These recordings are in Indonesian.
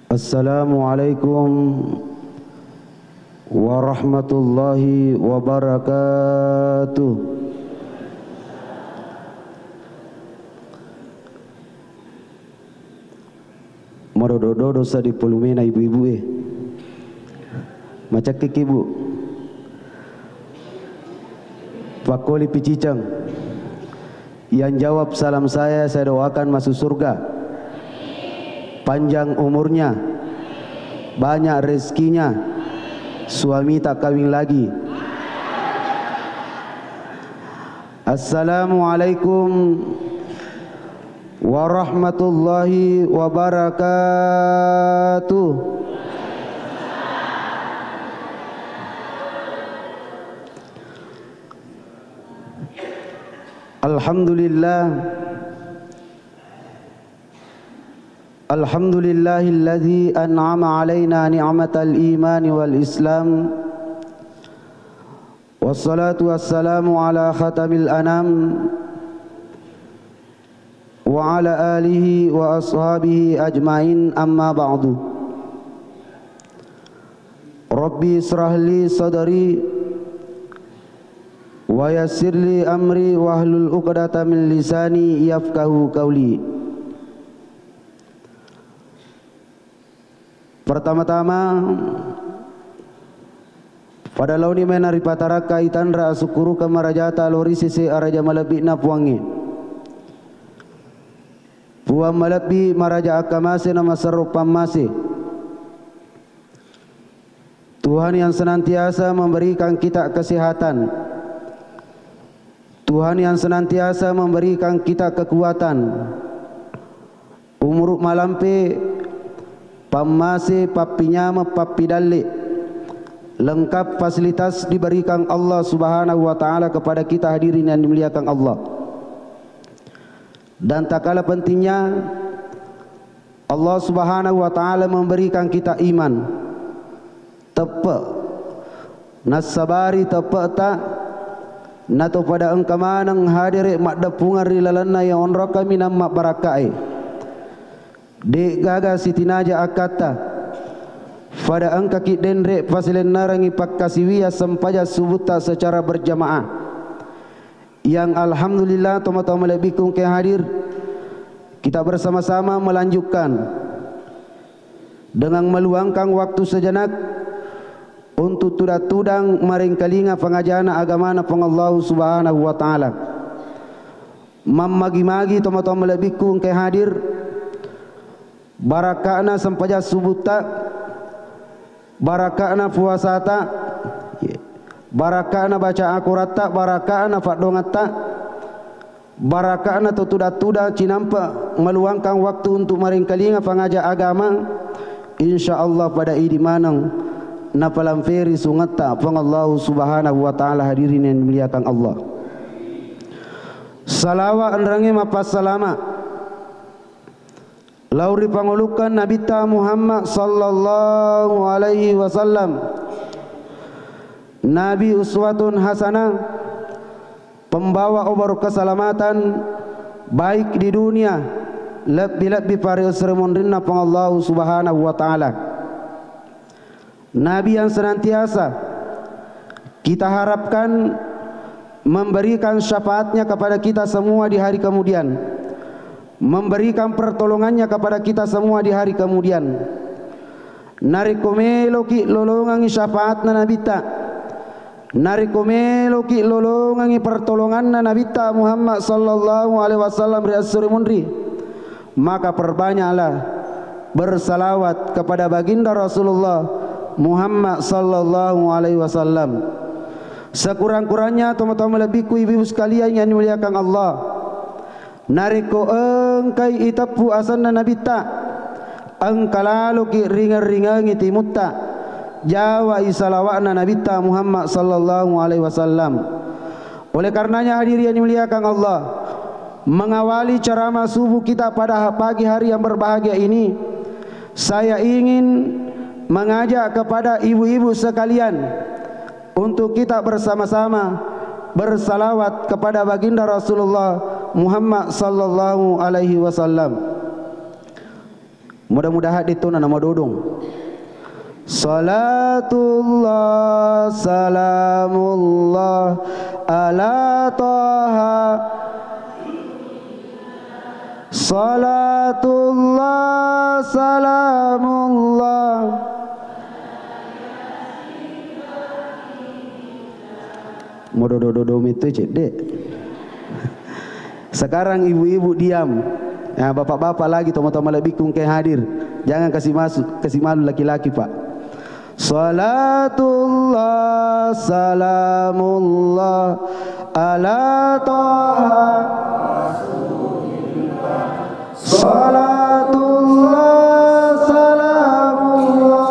Assalamualaikum warahmatullahi wabarakatuh. Marododo dosa di polumena ibu-ibu macak kiki bu pakoli picicang yang jawab salam saya doakan masuk surga, panjang umurnya, banyak rezekinya, suami tak kawin lagi. Assalamualaikum warahmatullahi wabarakatuh. Alhamdulillahilladzi an'ama alaina ni'matal iman wal islam. Wassalatu wassalamu ala khatamil anam wa ala alihi wa ashabihi ajmain, amma ba'du. Rabbi israh li sadri wa yassir li amri wahlul 'uqdatam min lisani yafqahu qawli. Pertama-tama pada launi menari pataraka itandra sukuru kamarajata lori sisi araja malabina puangi puang malabi maraja akamase nama serupam masih. Tuhan yang senantiasa memberikan kita kesehatan, Tuhan yang senantiasa memberikan kita kekuatan, umur malampe pamase papinyama papidale, lengkap fasilitas diberikan Allah Subhanahu wa taala kepada kita hadirin yang dimuliakan Allah. Dan tak kalah pentingnya Allah Subhanahu wa taala memberikan kita iman tepat nasabari tepat tak nato pada engkamanang hadire mak dapungan rilalana yang onro kami nama barakai dek gaga sitinaja akata pada angka kidendre fasilen narangi pakkasiwia sempaja subuta secara berjamaah yang alhamdulillah teman-teman lebihkung ke hadir kita bersama-sama melanjutkan dengan meluangkan waktu sejenak untuk tudang maring kalinga pengajana agamana pengallahu subhanahu wa ta'ala mamagi-magi teman-teman lebihkung ke hadir barakana sempaja subuta, barakana puasata, barakana baca akurata, barakana fadongata, barakana tutuda-tuda cinampa meluangkan waktu untuk maring kalinga pengajar agama. InsyaAllah pada idi manang napalam feri sungata pengallahu subhanahu wa ta'ala hadirin yang dimuliakan Allah. Salawat andrangi mapas salama lauri pangulukan Nabi ta Muhammad sallallahu alaihi wasallam, Nabi uswatun hasanah, pembawa obar keselamatan baik di dunia lebih-lebih para seremondina pengallahu subhanahu wa ta'ala. Nabi yang senantiasa kita harapkan memberikan syafaatnya kepada kita semua di hari kemudian, memberikan pertolongannya kepada kita semua di hari kemudian. Narikomelo ki lolongangi syafaatna nabita, narikomelo ki lolongangi pertolonganna nabita Muhammad sallallahu alaihi wasallam riasuri mundri. Maka perbanyaklah bersalawat kepada baginda Rasulullah Muhammad sallallahu alaihi wasallam. Sekurang-kurangnya teman-teman lebihku ibu-ibu sekalian yang dimuliakan Allah, nariko engkai itapu asanna nabita engkalalu ki ringan-ringan iti mutta jawa isalawakna nabita Muhammad sallallahu alaihi wasallam. Oleh karenanya hadirin yang dimuliakan Allah, mengawali ceramah subuh kita pada pagi hari yang berbahagia ini, saya ingin mengajak kepada ibu-ibu sekalian untuk kita bersama-sama bersalawat kepada baginda Rasulullah Muhammad sallallahu alaihi wasallam. Mudah-mudahan itu nama dodong. Salatullah salamullah ala taha. Salatullah salamullah. Mododododom itu cedek. Sekarang ibu-ibu diam. Ya, bapak-bapak lagi toma-toma lebih kungke hadir. Jangan kasih malu laki-laki, Pak. Salatullah salamullah ala taha. Salatullah salamullah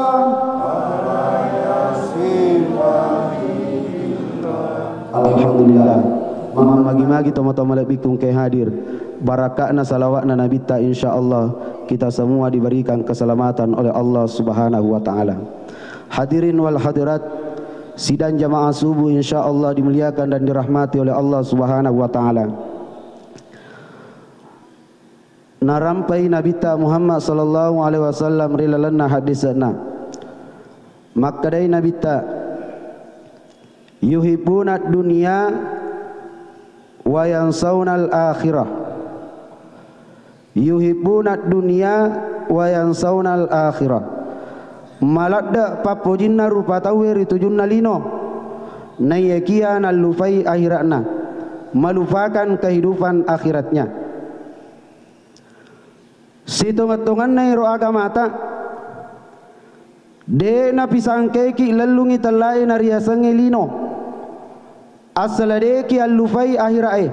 ala yasin wa billah. Alhamdulillah. Mama magi-magi toma-toma lebih kungke hadir. Barakahna salawatna Nabi ta, insyaallah kita semua diberikan keselamatan oleh Allah Subhanahu wa taala. Hadirin wal hadirat, sidang jamaah subuh insyaallah dimuliakan dan dirahmati oleh Allah Subhanahu wa taala. Narampai Nabi ta Muhammad sallallahu alaihi wasallam rilalana hadisna. Makadai Nabi ta yuhibbuna dunya wa yansawna al-akhirah. Yuhibbuna dunya wa yansawna al-akhirah. Maladda papojinna rupa tawir tujunna lino nayakia nalufai akhiratna, melupakan kehidupan akhiratnya. Situngan-tungan na iro agamata de na pisangkeki lalungi talai na riasangi lino asaladeki alufai akhirae,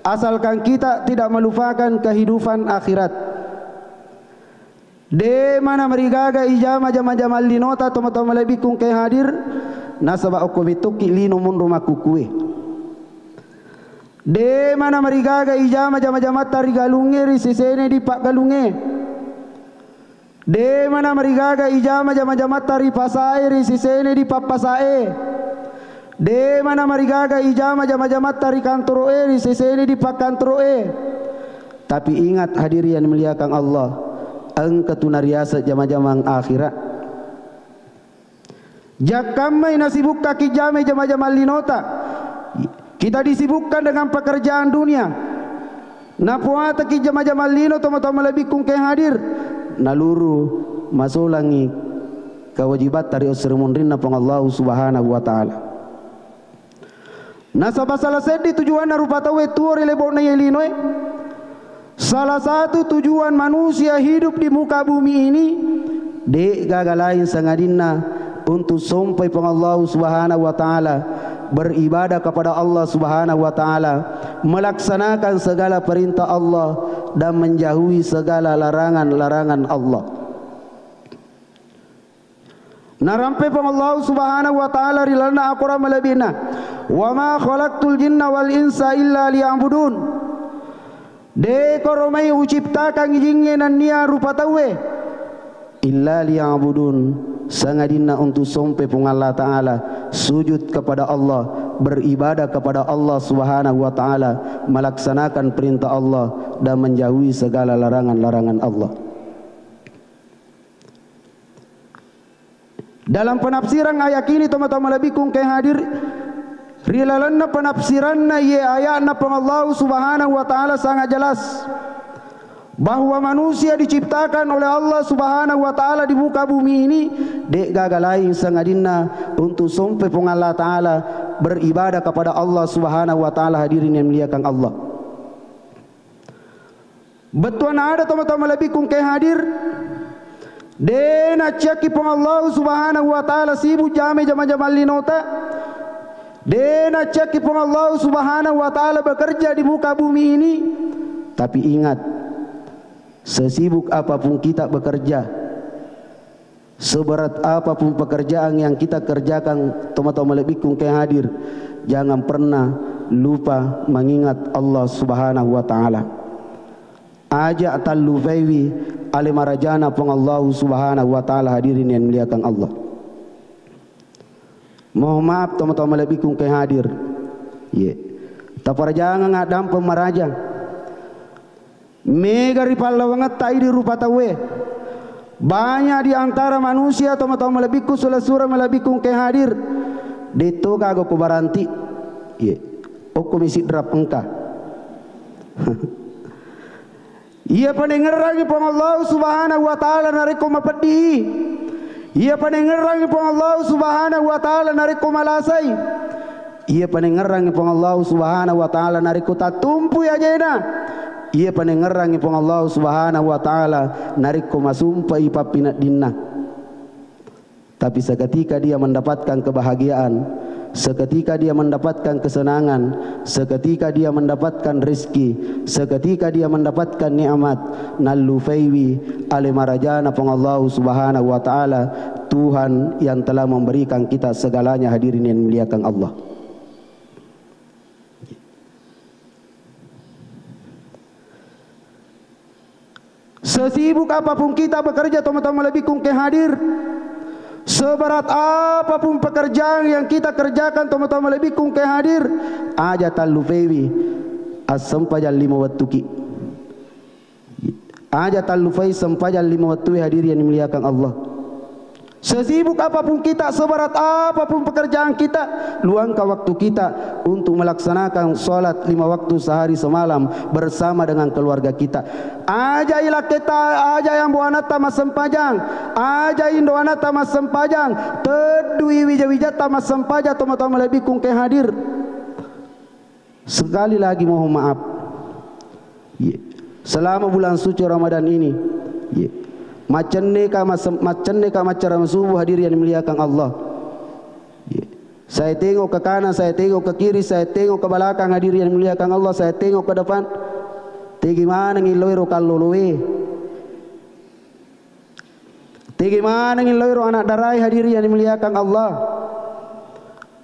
asalkan kita tidak melupakan kehidupan akhirat. De mana merigaga ijama jama-jama linota toma-toma lebih kung kay hadir nasaba okobituki lino mun rumah kukue. De mana merigaga ijama jama-jama tarigalunge risisene di pak galunge. De mana merigaga ijama jama-jama tari pasai risisene di papasae. De mana merigaga ijama jama-jama tari kantoroe risisene di pak kantoroe. Tapi ingat hadirin muliakan Allah, engkau tunariasa jama-jama akhirat. Jakamai nasibuk kaki jame jama-jama linota. Kita disibukkan dengan pekerjaan dunia. Napuata ki jama-jama lino toma-toma lebih kung kay hadir. Naluru masulangi kewajibat dari usrumunrin na pang Allah Subhanahu wa taala. Nasaba salah sedi tujuan na rupa tawe tuori lebo na yelinoy. Salah satu tujuan manusia hidup di muka bumi ini de gagalain sangadinna untuk sampai pang Allah Subhanahu wa taala, beribadah kepada Allah Subhanahu wa taala, melaksanakan segala perintah Allah dan menjauhi segala larangan-larangan Allah. Narampe pang Allah Subhanahu wa taala rilana akura malabina, wa ma khalaqtul jinna wal insa illa liya'budun. De koromai uciptakan jinge nan nia rupa tawe illa liya'budun, sangadina untuk sampai pung Allah taala sujud kepada Allah, beribadah kepada Allah Subhanahu wa taala, melaksanakan perintah Allah dan menjauhi segala larangan-larangan Allah. Dalam penafsiran ayat ini teman-teman lebih kung kay hadir rilalanna penafsiranna ye ayatna pang Allah Subhanahu wa taala sangat jelas bahwa manusia diciptakan oleh Allah Subhanahu wa taala di muka bumi ini dek gagalain sangadinna untuk sampai pang Allah taala beribadah kepada Allah Subhanahu wa taala. Hadirin yang muliakan Allah, betuan ada teman-teman lebih kung kay hadir dena ceki pang Allah Subhanahu wa taala sibuk jame jama-jama linota. Dena ceki pun Allah Subhanahu wa taala bekerja di muka bumi ini. Tapi ingat, sesibuk apapun kita bekerja, seberat apapun pekerjaan yang kita kerjakan, teman-teman lebih kung kay hadir, jangan pernah lupa mengingat Allah Subhanahu wa taala. Aja talufaiwi alimarajana pun Allah Subhanahu wa taala. Hadirin yang muliakan Allah, mohon maaf teman-teman lebih kung kay hadir. Ye. Tapara jangan ngadam pemaraja. Megari palawangat tai di rupa tawe. Banyak di antara manusia atau melebiku sulasura melebikung ke hadir. Dito kago ko baranti. Ye. O komisi drap engka. Ia panengerangi pang Allah Subhanahu wa taala nariko mapedi. Ia panengerangi pang Allah Subhanahu wa taala nariko malasai. Ia panengerangi pang Allah Subhanahu wa taala nariko tatumpu ya jena. Ia panengerangi pang Allah Subhanahu wa taala nariko masumpa ipapinat dinna. Tapi seketika dia mendapatkan kebahagiaan, seketika dia mendapatkan kesenangan, seketika dia mendapatkan rezeki, seketika dia mendapatkan nikmat, nallufaiwi ale marajana pang Allah Subhanahu wa taala, Tuhan yang telah memberikan kita segalanya. Hadirin yang muliakan Allah. Sesibuk apapun kita bekerja, teman-teman lebih kung hadir. Seberat apapun pekerjaan yang kita kerjakan, teman-teman lebih kung hadir. Aja talufewi as-sampajal lima watuki. Aja talufai sampajal lima watuki. Hadirin yang dimuliakan Allah. Sesibuk apapun kita, seberat apapun pekerjaan kita, luangkan waktu kita untuk melaksanakan sholat 5 waktu sehari semalam bersama dengan keluarga kita. Aja ilah kita, aja yang buana tamas sempajang, aja indoana tamas sempajang, tedui wija-wija tamas sempajang, teman-teman lebih kung hadir. Sekali lagi mohon maaf, selama bulan suci Ramadan ini, macam macam subuh. Hadirin yang dimuliakan Allah. Saya tengok ke kanan, saya tengok ke kiri, saya tengok ke belakang. Hadirin yang dimuliakan Allah, saya tengok ke depan. Bagaimana ngiloiro kalolowe? Bagaimana ngiloiro anak darai? Hadirin yang dimuliakan Allah.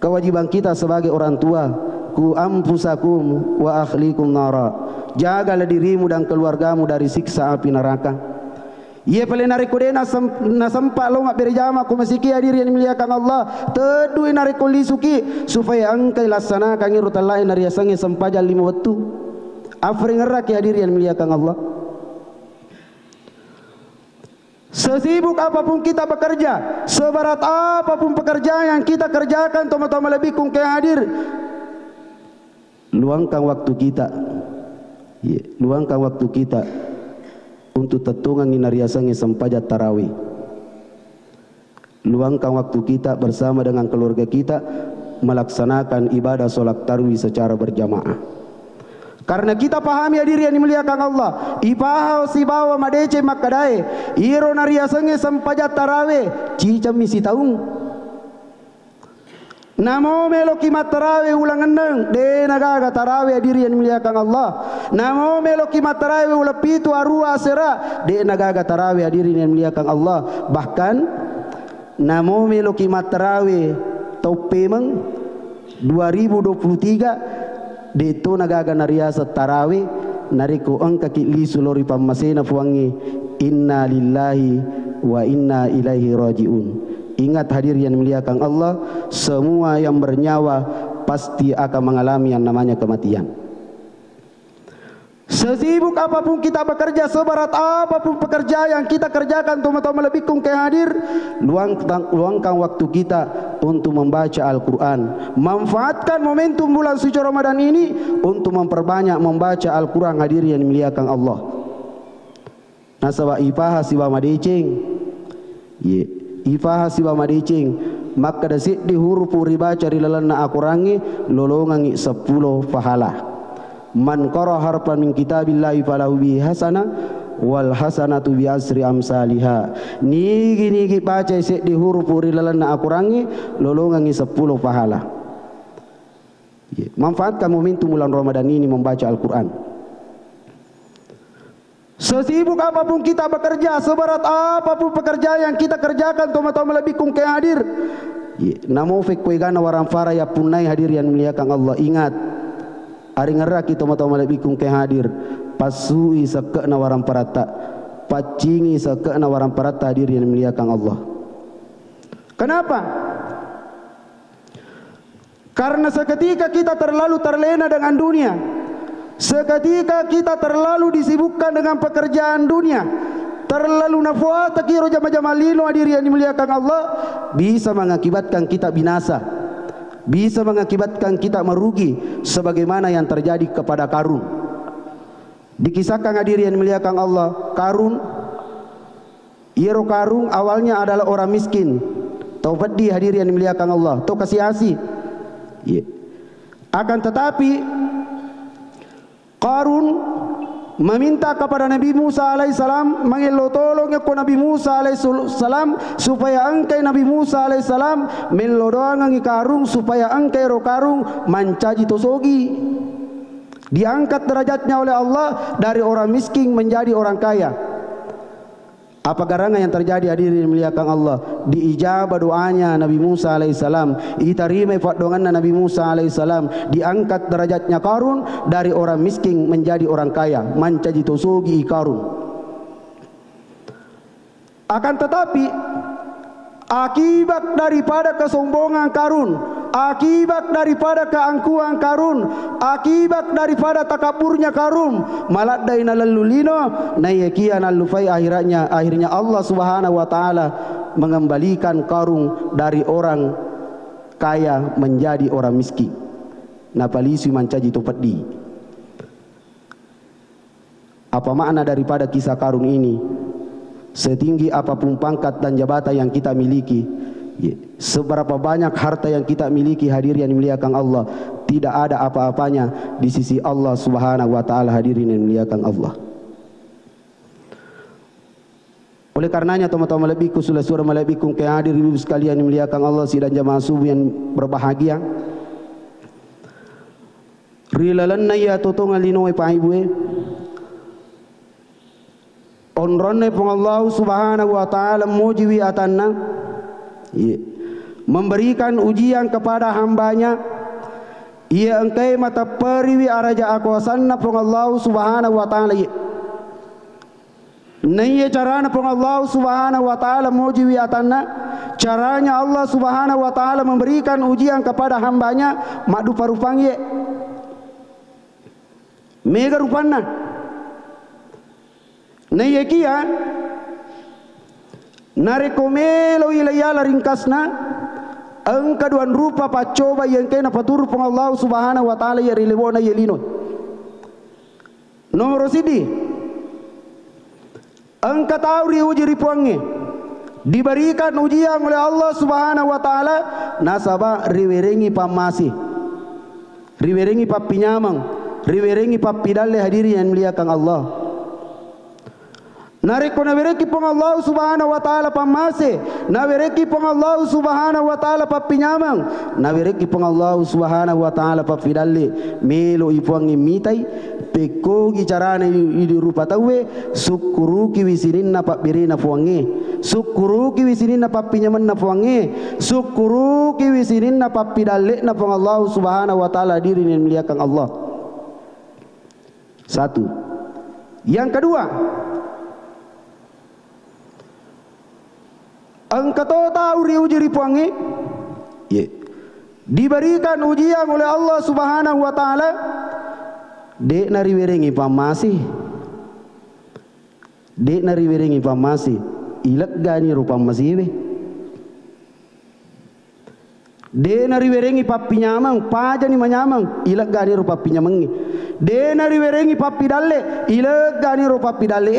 Kewajiban kita sebagai orang tua, ku ampusakum wa akhlikum nara. Jagalah dirimu dan keluargamu dari siksa api neraka. Ia paling narik kode na sempat lo mak berjama ku masiki. Hadirin yang dimuliakan Allah, tedui narik kuli suki supaya angkai laksana kangi rutan lain naria sangi sempajal 5 waktu. Afring ngerak ya hadirin yang dimuliakan Allah. Sesibuk apapun kita bekerja, seberat apapun pekerjaan yang kita kerjakan, teman-teman lebih kung hadir. Luangkan waktu kita, luangkan waktu kita untuk tetungan inariasangi sempajat tarawih. Luangkan waktu kita bersama dengan keluarga kita melaksanakan ibadah solat tarawih secara berjamaah. Karena kita pahami hadirin yang dimuliakan Allah, ipahau si bawa madece makadai iro nariasangi sempajat tarawih cicam misi taung. Namo melo kimat tarawih ulang endeng de nagaga tarawih hadirin yang dimuliakan Allah. Namo melo kimat tarawih ulang pitu arua asera de nagaga tarawih hadirin yang dimuliakan Allah. Bahkan namo melo kimat tarawih taupemeng 2023 de to nagaga nariasa tarawih nariko angka li sulori pamasena fuangi inna lillahi wa inna ilaihi rajiun. Ingat hadirin yang dimuliakan Allah, semua yang bernyawa pasti akan mengalami yang namanya kematian. Sesibuk apapun kita bekerja, seberat apapun pekerjaan yang kita kerjakan, teman-teman lebih kung hadir. Luangkan waktu kita untuk membaca Al-Quran. Manfaatkan momentum bulan suci Ramadan ini untuk memperbanyak membaca Al-Quran. Hadirin yang dimuliakan Allah. Nasabah ipaha siwa madecing. Ifaha siwa madicing maka dasit di huruf riba cari lalana akurangi lolongangi 10 pahala. Man qara harfan min kitabillahi falahu bi hasana wal hasanatu bi asri amsalha. Nigi baca sit di huruf lalana akurangi lolongangi 10 pahala. Manfaatkan momentum bulan Ramadan ini membaca Al-Quran. Sesibuk apapun kita bekerja, seberat apapun pekerjaan yang kita kerjakan, teman-teman lebih kung hadir. Namo fek kuigana waram fara ya punai. Hadir yang dimuliakan Allah. Ingat, ari ngeraki teman-teman lebih kung hadir. Pasui sakena waram parata, pacingi sakena waram parata. Hadir yang dimuliakan Allah. Kenapa? Karena seketika kita terlalu terlena dengan dunia. Seketika kita terlalu disibukkan dengan pekerjaan dunia, terlalu nafuata kiro jama-jama lino hadiri yang dimuliakan Allah, bisa mengakibatkan kita binasa, bisa mengakibatkan kita merugi, sebagaimana yang terjadi kepada Qarun. Dikisahkan hadiri yang dimuliakan Allah, Qarun, Yero Qarun awalnya adalah orang miskin. Taubat di hadiri yang dimuliakan Allah, tau kasih asih. Akan tetapi Qarun meminta kepada Nabi Musa alaihissalam, mangelo tolongnya ko Nabi Musa alaihissalam supaya angkai Nabi Musa alaihissalam melodoangan Qarun supaya angkai ro Qarun mancaji tosogi, diangkat derajatnya oleh Allah dari orang miskin menjadi orang kaya. Apa garangan yang terjadi hadirin dimuliakan Allah? Diijabah doanya Nabi Musa alaihissalam, diterima doangan Nabi Musa alaihissalam, diangkat derajatnya Qarun dari orang miskin menjadi orang kaya, mancaji tosogi Qarun. Akan tetapi akibat daripada kesombongan Qarun, akibat daripada keangkuhan Qarun, akibat daripada takaburnya Qarun, maladdaina lallulino nayakian allufai, akhirnya Allah Subhanahu wa taala mengembalikan Qarun dari orang kaya menjadi orang miskin. Napalisi mancaji topadi. Apa makna daripada kisah Qarun ini? Setinggi apapun pangkat dan jabatan yang kita miliki, seberapa banyak harta yang kita miliki, hadirin yang dimuliakan Allah, tidak ada apa-apanya di sisi Allah Subhanahu wa taala, hadirin yang dimuliakan Allah. Oleh karenanya teman-teman lebihku, saudara lebihku ke hadir ibu sekalian yang dimuliakan Allah dan jamaah subuh yang berbahagia. Rilalanna ya totonga linoe paibue onronne pong Allah Subhanahu wa taala mujiwi atanna, memberikan ujian kepada hambanya, ia engkai mata periwi araja akuasanna pong Allah Subhanahu wa taala. Naya carana pong Allah Subhanahu wa taala mujiwi atanna, caranya Allah Subhanahu wa taala memberikan ujian kepada hambanya madu parupangye mega rupanna. Nayekia narekomelo ilayala ringkasna ang kaduan rupa pacoba yang kena paturu pong Allah Subhanahu wa taala ya rilewona yelino. Nomor sidi ang katauri uji ripuange diberikan ujian oleh Allah Subhanahu wa taala, nasaba riwerengi pamasi, riwerengi papinyamang, riwerengi papidalle, hadirin yang muliakan Allah. Nareko nawereki pong Allah Subhanahu wa taala pamase, nawereki pong Allah Subhanahu wa taala papinyamang, nawereki pong Allah Subhanahu wa taala papidalle, melo ipuangi mitai pekogi carane idi rupa tawe, sukuruki wisininna papirina puange, sukuruki wisininna papinyamanna puange, sukuruki wisininna papidalle na pong Allah Subhanahu wa taala, diri yang muliakan Allah. Satu. Yang kedua, angkato tahu uji ripuangi, diberikan ujian oleh Allah Subhanahu wa taala, dek nari werengi pamasi, dek nari werengi pamasi, ilak gani rupa masiwe, dek nari werengi papi nyamang, pajani manyamang, ilak gani rupa pinyamangi, dek nari werengi papi dalle, ilak gani rupa papi dalle.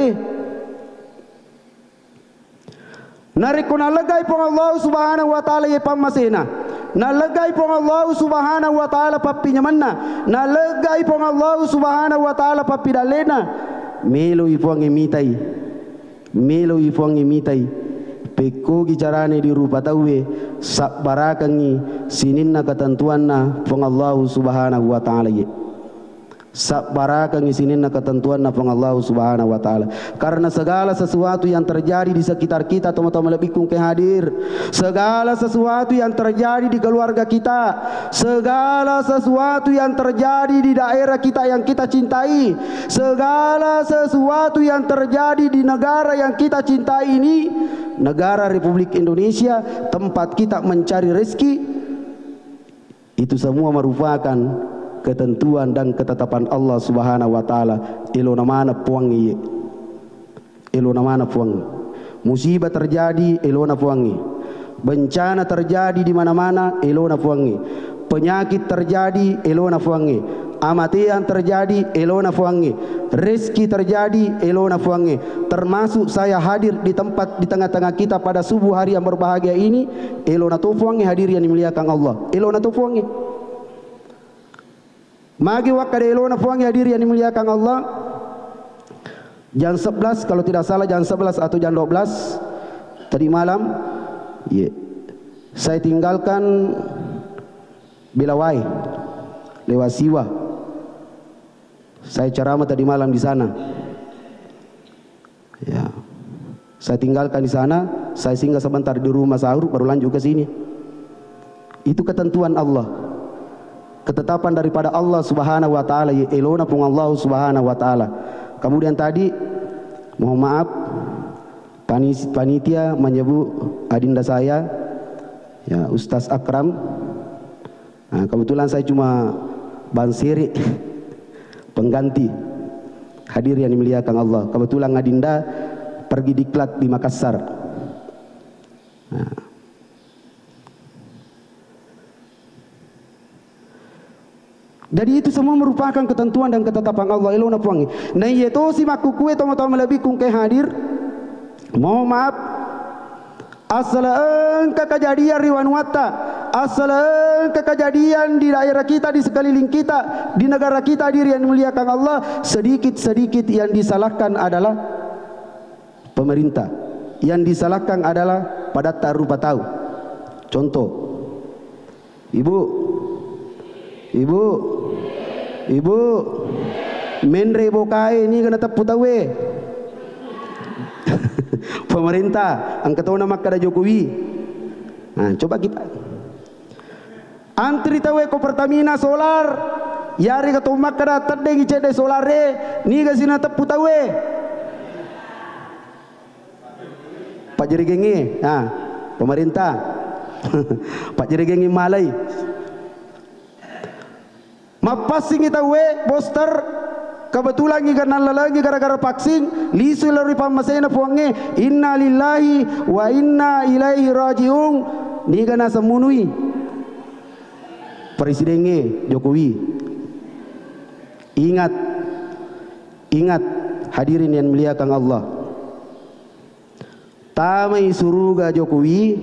Nariko nalagay pong Allah Subhanahu wa taala ye pamasena, nalagay pong Allah Subhanahu wa taala papinyamanna, nalagay pong Allah Subhanahu wa taala papidalena, melo ipong imitay, melo ipong imitay, pekogi carane di rupa tawe sak barakangi sininna ketentuan na pong Allah Subhanahu wa taala ye. Sak barakan isinin na ketentuan na pang Allah Subhanahu wa taala. Karena segala sesuatu yang terjadi di sekitar kita, teman-teman lebih kung hadir, segala sesuatu yang terjadi di keluarga kita, segala sesuatu yang terjadi di daerah kita yang kita cintai, segala sesuatu yang terjadi di negara yang kita cintai ini, negara Republik Indonesia, tempat kita mencari rezeki, itu semua merupakan ketentuan dan ketetapan Allah Subhanahu wa taala. Ilona mana puangi, ilona mana puangi. Musibah terjadi, ilona puangi. Bencana terjadi di mana-mana, ilona puangi. Penyakit terjadi, ilona puangi. Amatian terjadi, elona fuangi. Rezeki terjadi, elona fuangi. Termasuk saya hadir di tempat di tengah-tengah kita pada subuh hari yang berbahagia ini, elona tufuangi hadir yang dimuliakan Allah. Elona tufuangi. Magi wakada elona fuangi hadir yang dimuliakan Allah. Jam 11 kalau tidak salah, jam 11 atau jam 12 tadi malam, saya tinggalkan Bilawai lewat Siwa. Saya ceramah tadi malam di sana. Ya. Saya tinggalkan di sana, saya singgah sebentar di rumah sahur baru lanjut ke sini. Itu ketentuan Allah. Ketetapan daripada Allah Subhanahu wa taala, ya elona pun Allah Subhanahu wa taala. Kemudian tadi mohon maaf panitia menyebut adinda saya, ya Ustaz Akram. Nah, kebetulan saya cuma bansiri pengganti hadir yang dimuliakan Allah. Kebetulan adinda pergi diklat di Makassar. Nah. Jadi itu semua merupakan ketentuan dan ketetapan Allah. Elona puangi. Nah itu si makukue tomo-tomo lebih kungke hadir. Mohon maaf. Asal kejadian riwan wata. Asal kejadian di daerah kita, di sekeliling kita, di negara kita hadir yang dimuliakan Allah. Sedikit-sedikit yang disalahkan adalah pemerintah. Yang disalahkan adalah pada tarupa tahu. Contoh, Ibu, Mendre bokai ini kena tepu tawe. Pemerintah angkat tahu nama kada Jokowi. Nah, coba kita antri tawe ko Pertamina solar. Yari ka tumak kada tedeng icede solare ni ga sina tepu tawe. Pak Jerigengi, nah, pemerintah. Pak Jerigengi Malai. Mapasing kita poster kebetulan karena lagi gara-gara vaksin lisu lari pamasena puange inna lillahi wa inna ilaihi rajiun ni kana semunui Presidennya Jokowi. Ingat hadirin yang muliakan Allah, tamai suruga Jokowi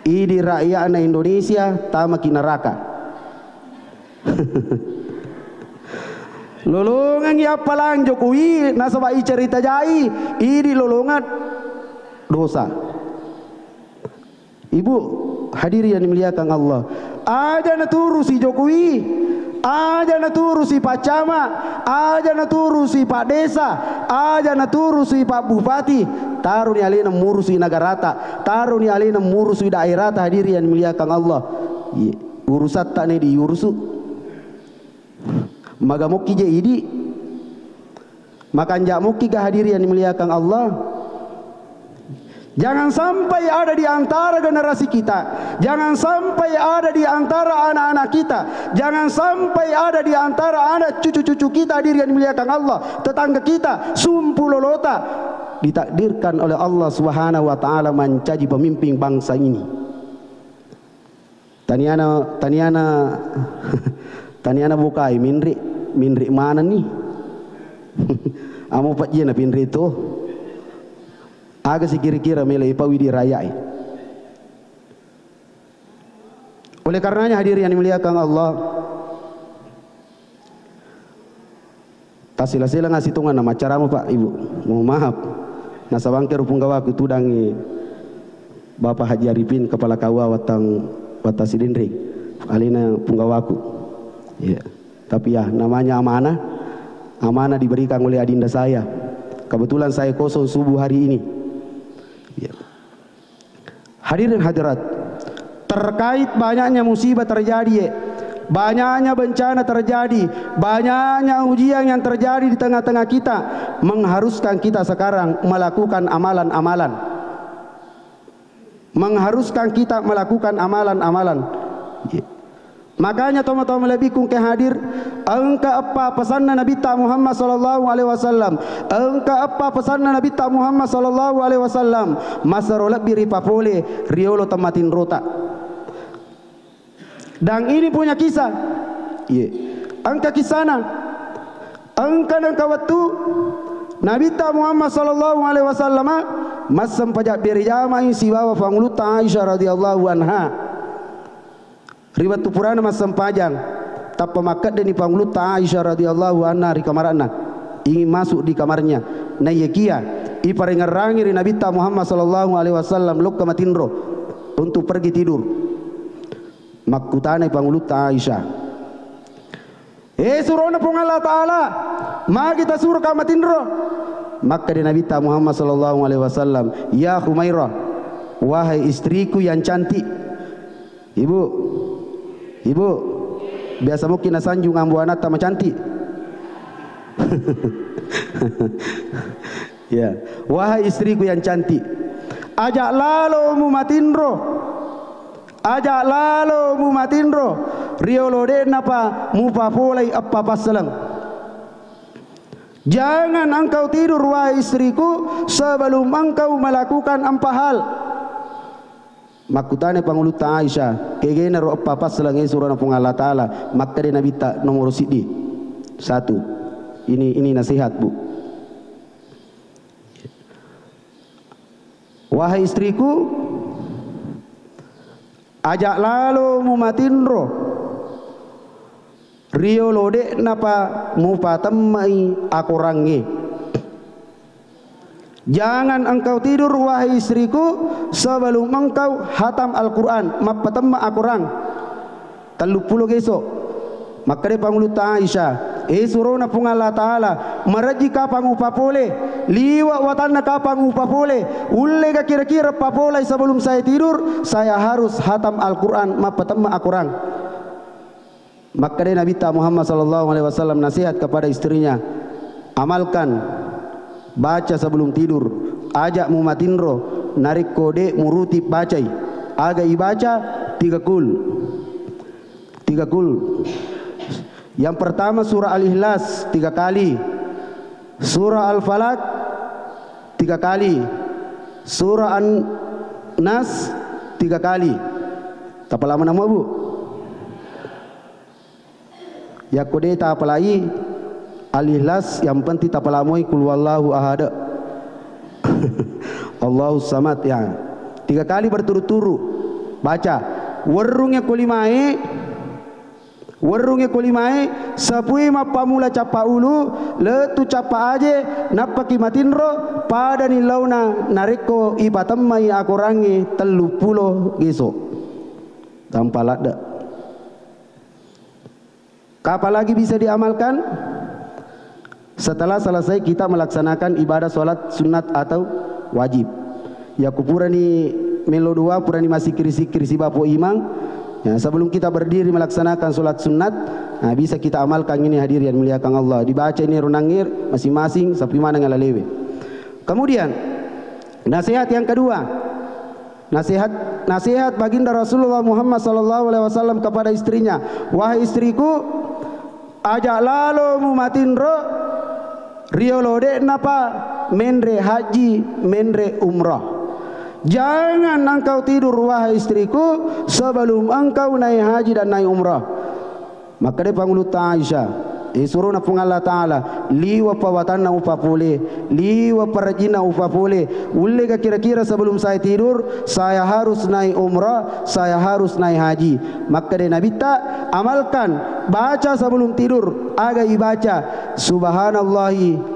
idi rakyat Indonesia tamaki neraka. Lolongan ya palang Jokowi nasabai cerita jai ini lolongan dosa. Ibu hadirin yang dimuliakan Allah, aja naturu si Jokowi, aja naturu si Pak Camat, aja naturu si Pak Desa, aja naturu si Pak Bupati, taruh ni alina murusi nagarata, taruh ni alina murusi daerah. Hadirin yang dimuliakan Allah, urusan tak ni diurusu magamuki je idi makan jamuki ke hadirin yang dimuliakan Allah. Jangan sampai ada di antara generasi kita, jangan sampai ada di antara anak-anak kita, jangan sampai ada di antara anak cucu-cucu kita hadirin yang dimuliakan Allah, tetangga kita sumpu lolota ditakdirkan oleh Allah Subhanahu wa taala menjadi pemimpin bangsa ini. Taniana bukai minri mana nih? Amo pak jena pinri itu agak si kira-kira melai pawidi raya. Oleh karenanya hadirin yang dimuliakan Allah, tasila-sila ngasih tungan nama caramu Pak Ibu. Mohon maaf, nasabangke rupung gawaku tudangi Bapak Haji Arifin kepala kawa watang sidindri alina punggawaku. Ya, tapi ya namanya amanah diberikan oleh adinda saya. Kebetulan saya kosong subuh hari ini. Ya. Hadirin hadirat, terkait banyaknya musibah terjadi, banyaknya bencana terjadi, banyaknya ujian yang terjadi di tengah-tengah kita, mengharuskan kita sekarang melakukan amalan-amalan. Mengharuskan kita melakukan amalan-amalan. Makanya teman-teman lebih kung ke hadir engka apa pesan Nabi ta Muhammad sallallahu alaihi wasallam, engka apa pesan Nabi ta Muhammad sallallahu alaihi wasallam, masaro lebih ripapole riolo tamatin rota. Dan ini punya kisah. Engka kisana, engka dan kawatu Nabi ta Muhammad sallallahu alaihi wasallam masam pajak berijama isi bawa fanguluta Aisyah radhiyallahu anha. Riwayat Purana masam pajang tapa makat dan ipanguluta Aisyah radhiyallahu anha di kamarana ingin masuk di kamarnya na yekia iparengarangi Nabi ta Muhammad sallallahu alaihi wasallam lok kamatinro untuk pergi tidur. Makutana ipanguluta Aisyah surona pung Allah taala ma kita suruh kamatinro. Maka di Nabi ta Muhammad sallallahu alaihi wasallam, ya Humairah, wahai istriku yang cantik. Ibu, biasa mungkin sanjung ambu anak sama cantik. Ya, wahai istriku yang cantik, ajak lalu mu matinro, riolo de napa mupa polai apa pasalang. Jangan engkau tidur wahai istriku sebelum engkau melakukan empat hal. Makutane panguluta Aisyah kegena ro apa selang surah pung Allah taala maka de Nabi ta nomor sidi. Satu. Ini nasihat, Bu. Wahai istriku, ajak lalu mumatinro rio lode napa mupa temai aku rangi. Jangan engkau tidur wahai istriku sebelum engkau hatam Al-Quran mapatamma akurang 30 besok. Maka dia panguluta Aisyah surona pung Allah taala maraji kapang upapole liwa watanna kapang upapole ulle ka kira-kira papolai sebelum saya tidur saya harus hatam Al-Quran mapatamma akurang. Maka dia Nabi Muhammad sallallahu alaihi wasallam nasihat kepada istrinya, amalkan baca sebelum tidur, ajak mumatinro narik kode muruti bacai aga ibaca 3 kul. Yang pertama surah Al-Ikhlas 3 kali, surah Al-Falaq 3 kali, surah An-Nas 3 kali. Tapa lama nama, Bu? Ya kode tak apalagi Al-Ikhlas yang penting tak pelamoi kul wallahu ahad. Allahu samad ya. 3 kali berturut-turut baca. Warungnya kulimae sapui mapamula capa ulu letu capa aje napaki matinro pada ni launa nareko ipatamai akurangi 30 gesok tanpa lada. Kapan lagi bisa diamalkan? Setelah selesai kita melaksanakan ibadah sholat sunat atau wajib. Ya kupurani melo dua purani masih kirisi bapo imang. Ya, sebelum kita berdiri melaksanakan sholat sunat, nah, bisa kita amalkan ini hadir yang muliakan Allah. Dibaca ini runangir masing-masing sampai mana ngalalewe. Kemudian nasihat yang kedua, nasihat baginda Rasulullah Muhammad SAW kepada istrinya, wahai istriku, ajak lalu mumatinro riolode napa menre haji menre umrah. Jangan engkau tidur wahai istriku sebelum engkau naik haji dan naik umrah. Maka dia panguluta Aisyah suruna pung Allah taala liwa pawatanna upapule liwa parajina upapule ulle ka kira-kira sebelum saya tidur saya harus naik umrah, saya harus naik haji. Maka dia Nabi tak amalkan baca sebelum tidur aga ibaca subhanallahi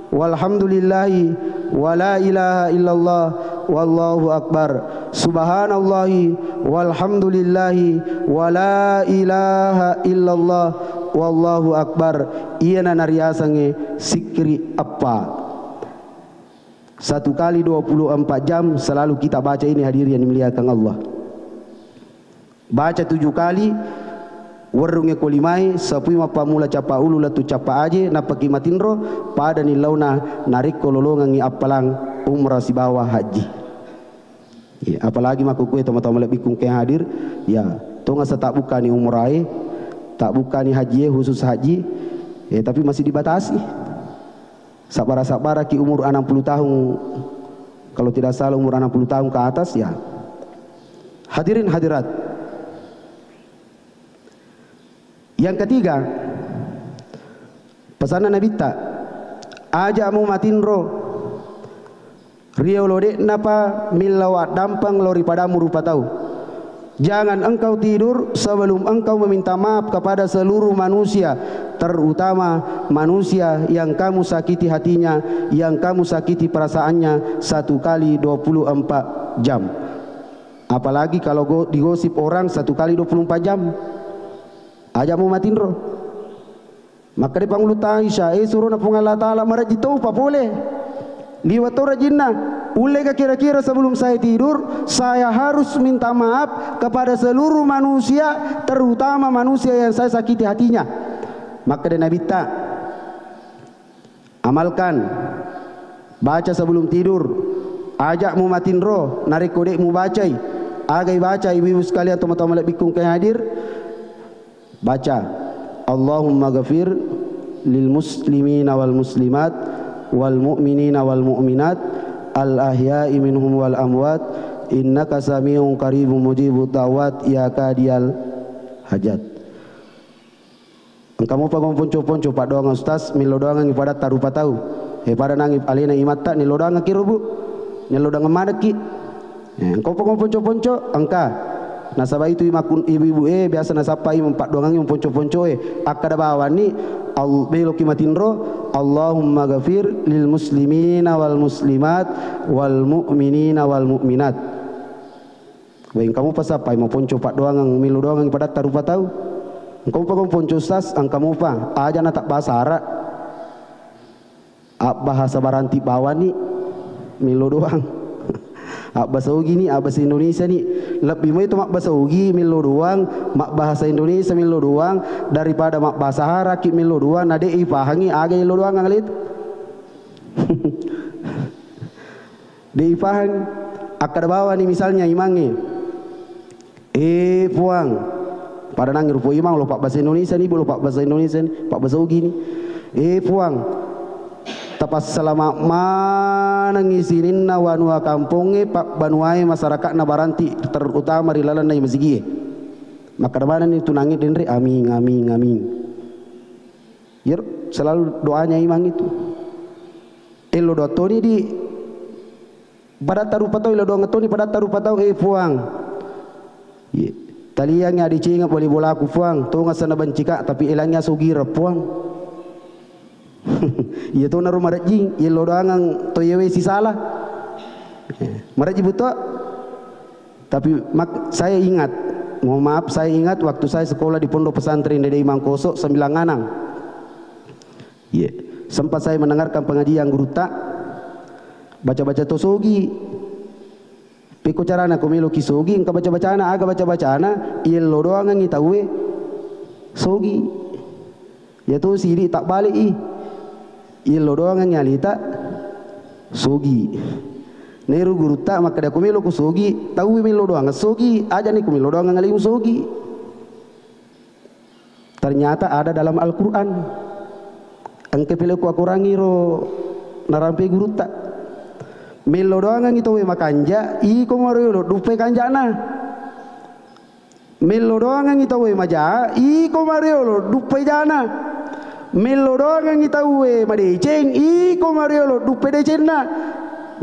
walhamdulillahi wala ilaha illallah wallahu akbar, subhanallahi walhamdulillahi wala ilaha illallah wallahu akbar. Iya nariasange sikri apa 1 kali 24 jam selalu kita baca ini hadir yang dimuliakan Allah. Baca 7 kali warungnya kolimai sapui mapamula capa ulu latu capa aje napaki matinro pada ni launa narik kololongangi apalang umrah si bawah haji. Ya, apalagi makukue teman-teman lebih kungke hadir ya Tunga tak buka ni umrah, tak buka ni haji khusus haji, tapi masih dibatasi. Sabara-sabara ki umur 60 tahun, kalau tidak salah umur 60 tahun ke atas ya. Hadirin hadirat. Yang ketiga, pesanan Nabi tak ajak mu matinro Rio lode napa milawat dampang lori padamu rupa tahu. Jangan engkau tidur sebelum engkau meminta maaf kepada seluruh manusia, terutama manusia yang kamu sakiti hatinya, yang kamu sakiti perasaannya 1 kali 24 jam. Apalagi kalau digosip orang 1 kali 24 jam. Ajamu matinro. Maka di pangulu Aisyah, suruh na Allah Ta'ala maraji taupa boleh. Liwat rajinna. Uleka kira-kira sebelum saya tidur, saya harus minta maaf kepada seluruh manusia, terutama manusia yang saya sakiti hatinya. Maka dia Nabi tak amalkan, baca sebelum tidur, ajak mu matin roh, narik kodek mu bacai, agai baca ibu-ibu sekalian, teman-teman bikung yang hadir, baca Allahumma ghafir lil muslimina wal muslimat wal mu'minina wal mu'minat al ahya'i minhum wal amwat innaka sami'un qaribun mujibud da'wat ya kadiyal hajat. Engkau pa ponco-ponco pak doang ustaz milo doang ngi pada tarupa tahu pada nangi alena imata ni lodang kirubu ni lodang madaki. Engkau pa ponco-ponco angka nasaba itu ibu-ibu biasa nasapa impak doang ngi ponco-ponco akada bawa ni belo kimatinro Allahumma ghafir lil muslimina wal muslimat wal mu'minina wal mu'minat. Baik kamu pasapai mau ponco pak doang ang milu doang ang pada tarupa tahu. Engkau pa kong ponco sas ang kamu pa aja na tak bahasa Arab. Bahasa baranti bawa ni milu doang. Bahasa ugi ni bahasa Indonesia ni lebih mau itu mak bahasa ugi milu doang, mak bahasa Indonesia milu doang daripada mak bahasa Arab ki milu doang nade ipahangi agai milu doang ngalit. Di ipahang akad bawa ni misalnya imangi puang pada nangir rupo imang lo pak bahasa Indonesia ni boleh pak bahasa Indonesia ni pak bahasa ugi ni puang tapas selama mana ngisinin na wanua kampunge pak banuai masyarakat na baranti terutama rilalan na masigi. Maka mana ni tunangi denre amin amin amin. Yer selalu doanya imang itu. Elo doa ni di pada tarupa tahu elo doa ngetoni pada tarupa tahu puang. Taliangnya dicinga boleh bola aku puang. Tu ngasana bencika tapi elangnya sugira puang. Iya tu naru marajing, iya lo doang toyewe si salah. Maraji buta. Tapi saya ingat, mohon maaf saya ingat waktu saya sekolah di pondok pesantren Dede Imam Koso 9 Nganang. Sempat saya mendengarkan pengajian guru tak baca-baca tosogi. Piko carana komelo kisogi, engka baca-bacana aga baca-bacana, iya lo doang ngitawe sogi. Ya tu siri tak balik Ilo doang yang nyalita sogi. Neru guru tak maka dia kumilo ku sogi, tahu milo doang sogi, aja nih kumilo doang ngalim sogi. Ternyata ada dalam Al-Qur'an. Angke pile ku akurangi ro narampe guru tak. Milo doang itu we makanja, ko mario dupe kanjana. Milo doang itu we maja, ko mario dupe jana. Melo doang ang itawe madeceng iko mariolo dupe decenna.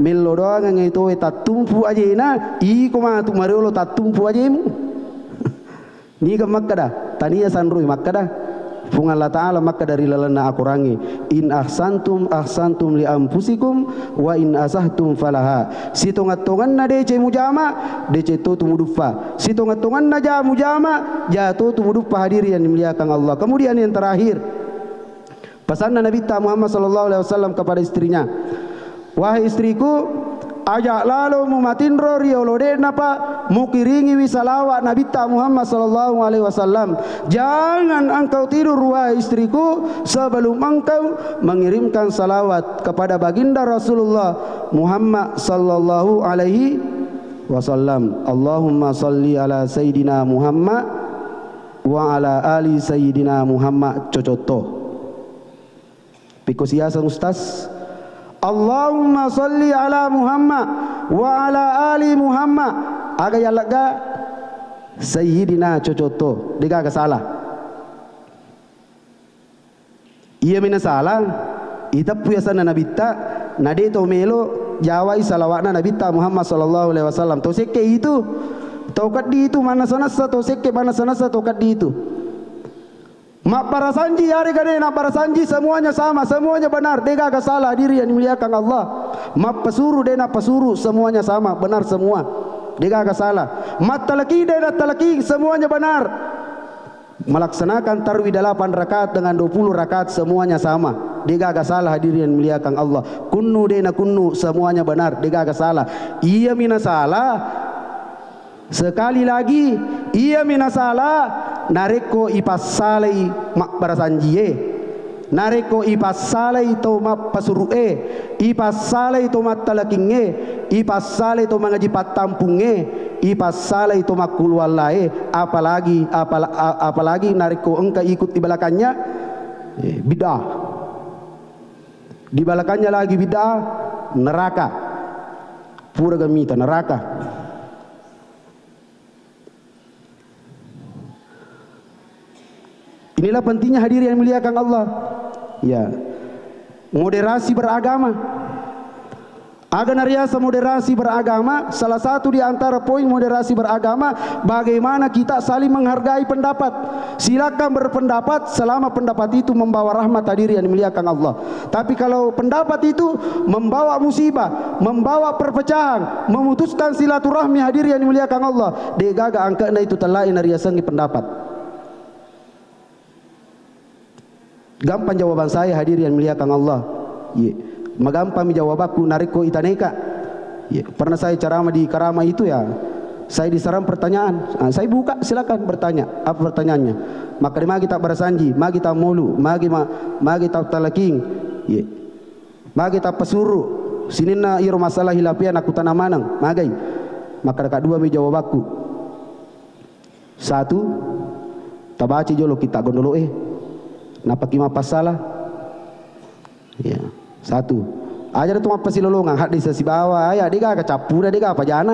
Melo doang ang itawe tatumpu ajena iko matu mariolo tatumpu ajemu. Ni ka makkada tania sanrui makkada fung Allah Ta'ala maka dari lalana akurangi in ahsantum ahsantum li anfusikum wa in asahtum falaha. Sitongat-tongan na dece mujama dece to tumudufa. Sitongat-tongan na ja mujama jatuh tumudufa hadirin yang dimuliakan Allah. Kemudian yang terakhir pesan Nabi Muhammad SAW kepada istrinya, wahai istriku, ajak lalu mumatinro riolode napa mukiringi wisalawat Nabi Muhammad SAW. Jangan engkau tidur wahai istriku sebelum engkau mengirimkan salawat kepada baginda Rasulullah Muhammad SAW. Allahumma salli ala Sayyidina Muhammad wa ala ali sayyidina Muhammad cocoto. Piko siasa Ustaz. Allahumma salli ala Muhammad wa ala ali Muhammad. Aga yalaga sayyidina cocoto. Dega salah. Iya mina salah. Ita puya sana nabita nade to melo jawai salawatna nabita Muhammad sallallahu alaihi wasallam. To sekke itu. Taukat di itu mana sanasa to sekke mana sanasa taukat di itu. Mak para sanji hari gade nak para sanji semuanya sama, semuanya benar. Dega agak salah diri yang dimuliakan Allah. Mak pesuru dena pesuru semuanya sama, benar semua. Dega agak salah. Mak talaki dena talaki semuanya benar. Melaksanakan tarawih 8 rakaat dengan 20 rakaat semuanya sama. Dega agak salah diri yang dimuliakan Allah. Kunnu dena kunnu semuanya benar. Dega agak salah. Iya mina salah. Sekali lagi ia mina salah nareko ipasalai mak barasanjie nareko ipasalai to mak pasuru'e ipasalai to mak talakinge ipasalai to mangaji patampunge ipasalai to mak kulwallae apalagi nareko engka ikut di belakangnya bid'ah di belakangnya lagi bid'ah neraka pura gamita neraka. Inilah pentingnya hadirin yang muliakan Allah. Ya. Moderasi beragama. Ada nariasa moderasi beragama. Salah satu di antara poin moderasi beragama, bagaimana kita saling menghargai pendapat. Silakan berpendapat selama pendapat itu membawa rahmat hadirin yang dimuliakan Allah. Tapi kalau pendapat itu membawa musibah, membawa perpecahan, memutuskan silaturahmi hadirin yang dimuliakan Allah, degaga angkana itu telain nariasa pendapat. Gampang jawaban saya hadirin yang muliakan Allah. Magampang jawab aku nariko itaneka. Pernah saya ceramah di Karama itu ya. Saya diserang pertanyaan. Saya buka silakan bertanya. Apa pertanyaannya? Maka magi kita barasanji, magi kita mulu, magi kita talaking. Magi kita pesuru. Sinina iro masalah hilapian aku tanamanang, magai. Maka dekat dua mi jawab aku. Satu, tabaci jolo kita gondolo napa kima pasalah ya satu aja tu apa si lolongan hak di sesi bawah ya dia gak capura dia apa jana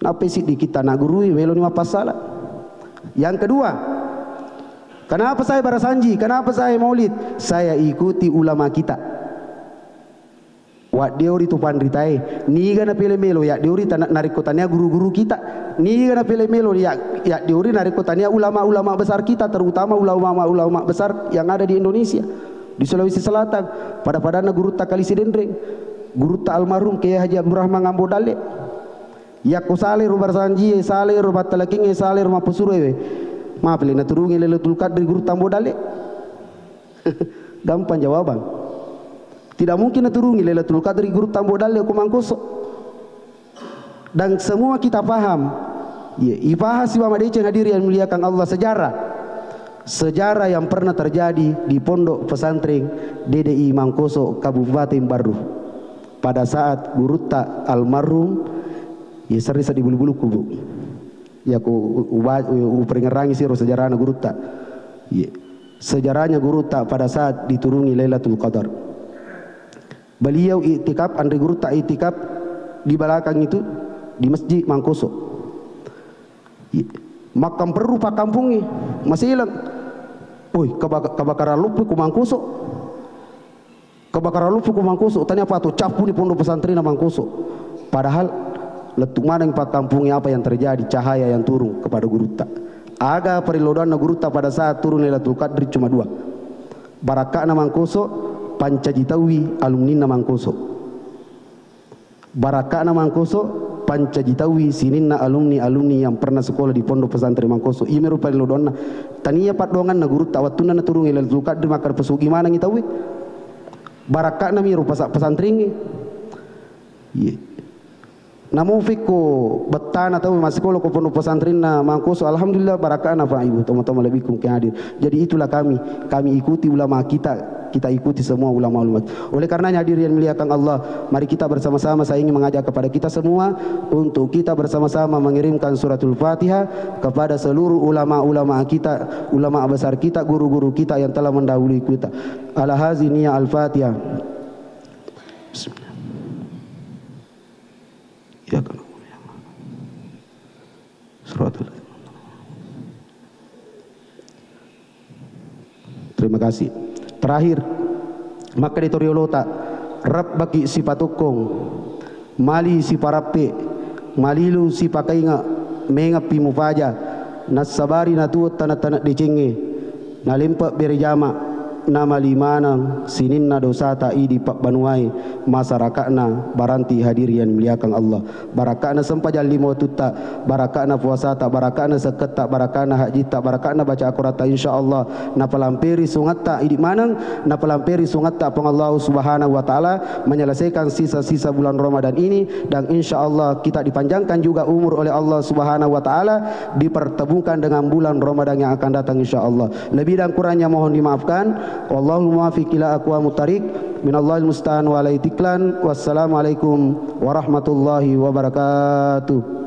napa sih di kita nak gurui melo lima pasalah. Yang kedua, kenapa saya barasanji, kenapa saya maulid? Saya ikuti ulama kita. Wak deuri tu pandritai ni gana pele melo ya deuri nariko tania guru-guru kita ni gana pele melo ya deuri nariko tania ulama-ulama besar kita, terutama ulama-ulama besar yang ada di Indonesia, di Sulawesi Selatan. Pada-padana guru ta Kalisi Dendreng, guru ta almarhum Kiai Haji Abdurrahman Ngambodale ya ko sale rubar sanji sale rubar talaking sale rumah pesuruwe maaf le naturungi Lailatul Qadri guru Tambodale. Gampang jawaban. Tidak mungkin turungi Lailatul Qadri guru Tambodale ko mangkoso. Dan semua kita paham. Ibahas si Mama Deceng hadirin yang muliakan Allah, sejarah yang pernah terjadi di pondok pesantren DDI Mangkoso Kabupaten Bardu pada saat guru ta almarhum ya serisa di bulu-bulu kubu. Ya ku peringerangi siro sejarahnya guru ta. Sejarahnya guru ta pada saat diturungi Lailatul Qadar. Beliau itikaf, Andri guru tak itikaf di belakang itu di masjid Mangkoso. Makam perlu pak kampungi masih hilang. Oi kebakaran lupu ku Mangkoso. Kebakaran lupu ku Mangkoso. Tanya apa tuh capu di pondok pesantren Mangkoso. Padahal letuk mana yang pak kampungi apa yang terjadi, cahaya yang turun kepada guru tak. Aga perilodan guru tak pada saat turun Lailatul Qadri cuma 2. Barakana Mangkoso, Pancajitawi alumni Mangkoso. Barakana Mangkoso, Pancajitawi sininna alumni yang pernah sekolah di pondok pesantren Mangkoso. Iya meru perilodan tania pat dongan na guru tak watuna na turun Lailatul Qadri makar pesugi mana ngitawi. Barakana miru pesantren. Namun fiko betan atau masih kalau ke pondok pesantren na Mangkoso, alhamdulillah barakana Pak Ibu teman-teman lebih kum hadir. Jadi itulah kami ikuti ulama kita kita ikuti semua ulama-ulama. Oleh karenanya hadirin muliakan Allah, mari kita bersama-sama, saya ingin mengajak kepada kita semua untuk kita bersama-sama mengirimkan suratul Fatihah kepada seluruh ulama-ulama kita, ulama besar kita, guru-guru kita yang telah mendahului kita. Ala haziniyah al-Fatihah. Bismillah. Ya kan. Suratul. Terima kasih. Terakhir, maka ditoriolota rap bagi si patukong mali si parape malilu si pakainga menga pimufaja nasabari natuot tanat-tanat dicenge nalimpa berjama nama limanang sininna dosata idi pak banuai masyarakatna baranti hadirin muliakan Allah barakana sempajal limo tutta barakana puasata barakana seketa barakana hajita barakana baca akurata insyaallah na pelampiri sungatta idi manang na pelampiri sungatta pang Allah subhanahu wa ta'ala menyelesaikan sisa-sisa bulan Ramadan ini, dan insyaallah kita dipanjangkan juga umur oleh Allah subhanahu wa ta'ala, dipertemukan dengan bulan Ramadan yang akan datang insyaallah. Lebih dan kurangnya mohon dimaafkan. Wallahu muwaffiq ila aqwamut thariq. Minallahil musta'an wa alaihi tiklan. Wassalamualaikum warahmatullahi wabarakatuh.